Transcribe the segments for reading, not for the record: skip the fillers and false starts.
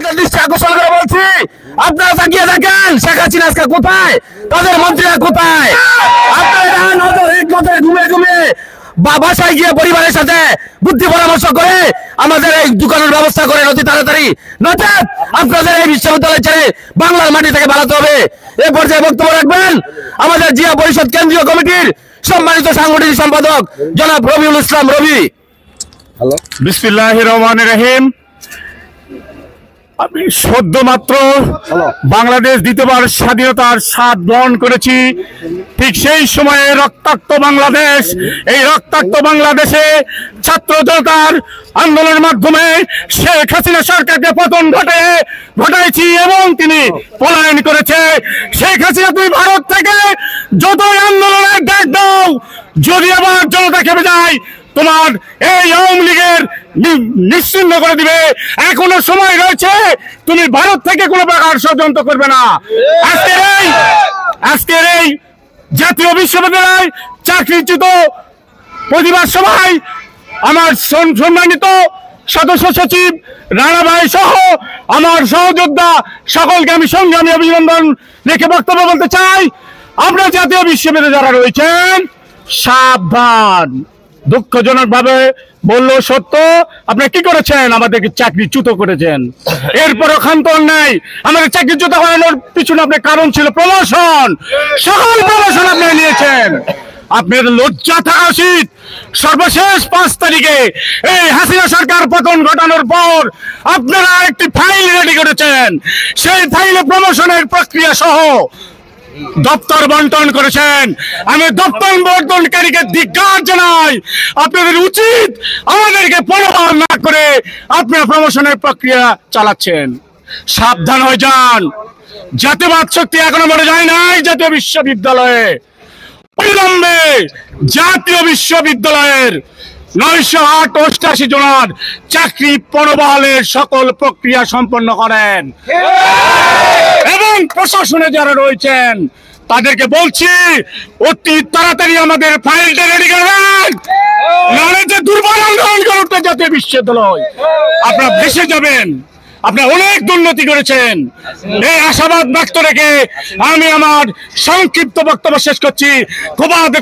আকর্ষণ করে বলছি, আপনারা তাকিয়ে দেখেন শেখ হাসিনা আজকে কোথায়, তাদের মন্ত্রীরা কোথায়। আপনারা ঘুমিয়ে ঘুমিয়ে বাসায় গিয়ে পরিবারের সাথে বুদ্ধি পরামর্শ করে আমাদের এই দোকানের ব্যবস্থা করে অতি তাড়াতাড়ি, নচেত আপনাদের এই বিশ্ববিদ্যালয় ছেড়ে বাংলার মাটি থেকে পালাতে হবে। এ পর্যায়ে বক্তব্য রাখবেন আমাদের জিয়া পরিষদ কেন্দ্রীয় কমিটির সম্মানিত সাংগঠনিক সম্পাদক জনাব রবিউল ইসলাম রবি। বিসমিল্লাহির রহমানির রহিম। আমি সদ্য মাত্র বাংলাদেশ দ্বিতীয়বার স্বাধীনতার স্বাদ গ্রহণ করেছি। ঠিক সেই সময়ে রক্তাক্ত বাংলাদেশ, এই রক্তাক্ত বাংলাদেশে ছাত্র জনতার আন্দোলনের মাধ্যমে শেখ হাসিনা সরকারকে পতন ঘটাইছি এবং তিনি পলায়ন করেছে। শেখ হাসিনা তুমি ভারত থেকে যতই আন্দোলনের ডাক দাও, যদি আবার জনতা খেপে যায় তোমার এই আওয়ামী লীগের নিশ্চিহ্ন করে দিবে। এখনো সময় রয়েছে, তুমি ভারত থেকে কোনো প্রকার ষড়যন্ত্র করবে না। আজকের এই জাতীয় বিশ্ববিদ্যালয় চাকরিচ্যুত প্রতিবাদ সভায় আমার সম্মানিত সদস্য সচিব রানা ভাই সহ আমার সহযোদ্ধা সকলকে আমি সংগ্রামী অভিনন্দন রেখে বক্তব্য বলতে চাই। আপনার জাতীয় বিশ্ববিদ্যালয়ে যারা রয়েছেন সাবধান। দুঃখজনক ভাবে বললেও সত্য, আপনারা কি করেছেন? আমাদেরকে চাকরিচ্যুত করেছেন। এরপরও ক্ষান্ত নাই। আমাদের চাকরিচ্যুত হওয়ানোর পিছনে আপনার কারণ ছিল প্রমোশন, সকল প্রমোশন আপনারা নিয়েছেন। আপনার লজ্জা থাকা উচিত। সর্বশেষ 5 তারিখে এই হাসিনা সরকার পতন ঘটানোর পর আপনারা একটি ফাইল রেডি করেছেন। সেই ফাইলে প্রমোশনের প্রক্রিয়া সহ দপ্তর বন্টন করেছেন। আমি দপ্তর বন্টনকারীকে ধিক্কার জানাই। আপনাদের উচিত আমাদেরকে পরোয়া না করে আপনারা প্রমোশনের প্রক্রিয়া চালাচ্ছেন। সাবধান হয়ে যান। জাতীয়বাদ শক্তি এখনো মরে যায় নাই জাতীয় বিশ্ববিদ্যালয়ে। অবিলম্বে জাতীয় বিশ্ববিদ্যালয়ের 988 জনের চাকরি পুনর্বহালের সকল প্রক্রিয়া সম্পন্ন করেন এবং প্রশাসনে যারা রয়েছেন তাদেরকে বলছি অতি তাড়াতাড়ি আমাদের ফাইলটা রেডি করবেন, নাহলে যে দুর্বল আন্দোলন করতে জাতীয় বিশ্ববিদ্যালয় আপনারা ভেসে যাবেন। আপনারা অনেক দুর্নীতি করেছেন। এই আশাবাদ ব্যক্ত রেখে আমি আমার সংক্ষিপ্ত বক্তব্য শেষ করছি।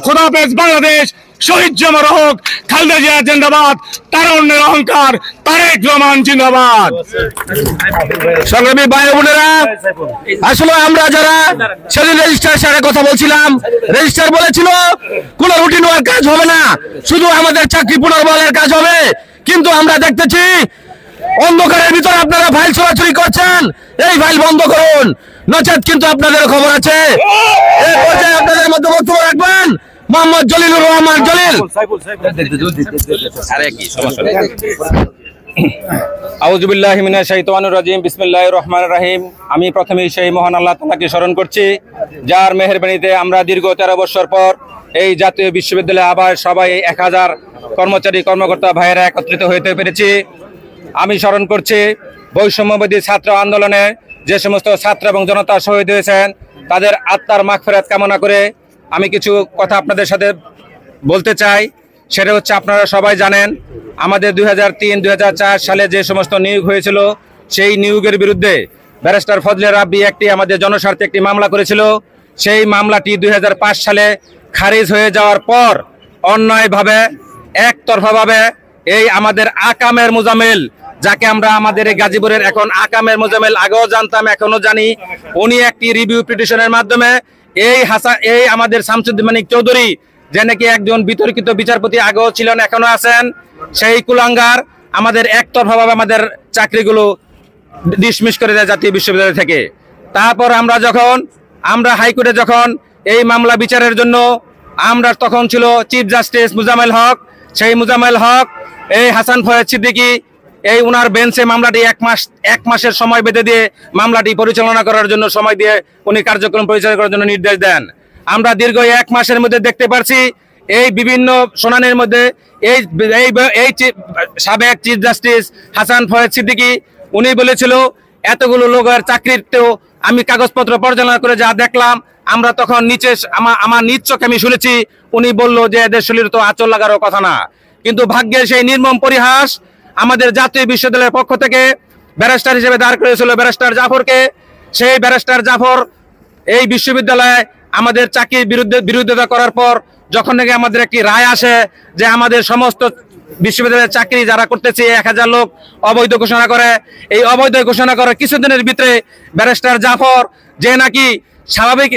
খোদাহাফেজ বাংলাদেশ। শহীদ জামার হোক, খালেদা জিয়া জিন্দাবাদ, তারুণ্যের অহংকার তারেক রহমান জিন্দাবাদ। সংগ্রামী ভাই বোনেরা, আসলে আমরা যারা সেদিন রেজিস্ট্রার সাথে কথা বলছিলাম, রেজিস্ট্রার বলেছিল কোন রুটিন ওয়ার কাজ হবে না, শুধু আমাদের চাকরি পুনর্বহালের কাজ হবে। কিন্তু আমরা দেখতেছি অন্ধকারের ভিতরে আপনারা ফাইল চলাচলি করছেন। এই ফাইল বন্ধ করুন, নচেত কিন্তু আপনাদের খবর আছে। এই পর্যায়ে আপনাদের মধ্যে বক্তব্য রাখবেন মোহাম্মদ জলিলুর রহমান জলিল। আউযু বিল্লাহি মিনাশ শাইতানির রাজিম। বিসমিল্লাহির রহমানির রহিম। আমি প্রথমেই সেই মহান আল্লাহ তাআলাকে স্মরণ করছি, যার মেহেরবানিতে আমরা দীর্ঘ 13 বছর পর এই জাতীয় বিশ্ববিদ্যালয়ে আবার সবাই 1000 কর্মচারী কর্মকর্তা ভাইয়েরা একত্রিত হতে পেরেছি। আমি স্মরণ করছি বৈষম্যবিরোধী ছাত্র আন্দোলনে যে সমস্ত ছাত্র এবং জনতা শহীদ হয়েছেন তাদের আত্মার মাগফিরাত কামনা করে আমি কিছু কথা আপনাদের সাথে বলতে চাই। সেটা হচ্ছে, আপনারা সবাই জানেন আমাদের 2003-2004 সালে যে সমস্ত নিয়োগ হয়েছিল সেই নিয়োগের বিরুদ্ধে ব্যারিস্টার ফজলে রাব্বি আমাদের জনস্বার্থে একটি মামলা করেছিল। সেই মামলাটি 2005 সালে খারিজ হয়ে যাওয়ার পর অন্যায়ভাবে একতরফাভাবে এই আমাদের আকামের মুজাম্মেল, যাকে আমরা আমাদের এই গাজীপুরের এখন আকামের মুজাম্মেল আগেও জানতাম এখনো জানি, উনি একটি রিভিউ পিটিশনের মাধ্যমে এই আমাদের শামসুদ্দিন মানিক চৌধুরী, যে নাকি একজন বিতর্কিত বিচারপতি আগেও ছিলেন এখনো আছেন, সেই কুলাঙ্গার আমাদের একতরফাভাবে আমাদের চাকরিগুলো ডিসমিস করে দেয় জাতীয় বিশ্ববিদ্যালয় থেকে। তারপর আমরা হাইকোর্টে যখন এই মামলা বিচারের জন্য আমরা তখন ছিল চিফ জাস্টিস মুজাম্মেল হক। সেই মুজাম্মেল হক এই হাসান ফয়েজ সিদ্দিকী এই উনার বেঞ্চে মামলাটি এক মাসের সময় বেঁধে দিয়ে মামলাটি পরিচালনা করার জন্য সময় দিয়ে উনি কার্যক্রম পরিচালনা করার জন্য নির্দেশ দেন। আমরা দীর্ঘ 1 মাসের মধ্যে দেখতে পারছি এই বিভিন্ন শুনানির মধ্যে এই সাবেক চিফ জাস্টিস হাসান ফয়েজ সিদ্দিকী উনি বলেছিল এতগুলো লোকের চাকরিতেও আমি কাগজপত্র পরিচালনা করে যা দেখলাম, আমরা তখন আমার নিজ চোখে আমি শুনেছি উনি বলল যে এদের শরীরে তো আঁচল লাগারও কথা না। কিন্তু ভাগ্যের সেই নির্মম পরিহাস, আমাদের জাতীয় বিশ্ববিদ্যালয়ের পক্ষ থেকে ব্যারিস্টার হিসেবে দাঁড় করেছিল ব্যারিস্টার জাফরকে। সেই ব্যারিস্টার জাফর এই বিশ্ববিদ্যালয়ে আমাদের চাকরির বিরোধিতা করার পর যখন নাকি আমাদের একটি রায় আসে যে আমাদের সমস্ত বিশ্ববিদ্যালয়ের চাকরি যারা করতেছে 1000 লোক অবৈধ ঘোষণা করে, এই অবৈধ ঘোষণা করার কিছুদিনের ভিতরে ব্যারিস্টার জাফর যে নাকি স্বাভাবিক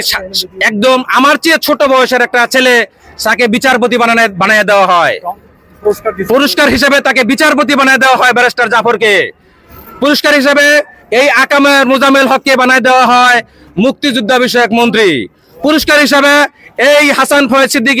একদম আমার চেয়ে ছোট বয়সের একটা ছেলে, তাকে বিচারপতি বানিয়ে দেওয়া হয়। পুরস্কার হিসেবে তাকে বিচারপতি বানিয়ে দেওয়া হয় ব্যারিস্টার জাফরকে। পুরস্কার হিসেবে এই আকামের মোজাম্মেল হককে বানিয়ে দেওয়া হয় মুক্তিযোদ্ধা বিষয়ক মন্ত্রী। পুরস্কার হিসেবে এই হাসান ফয়েজ সিদ্দিকী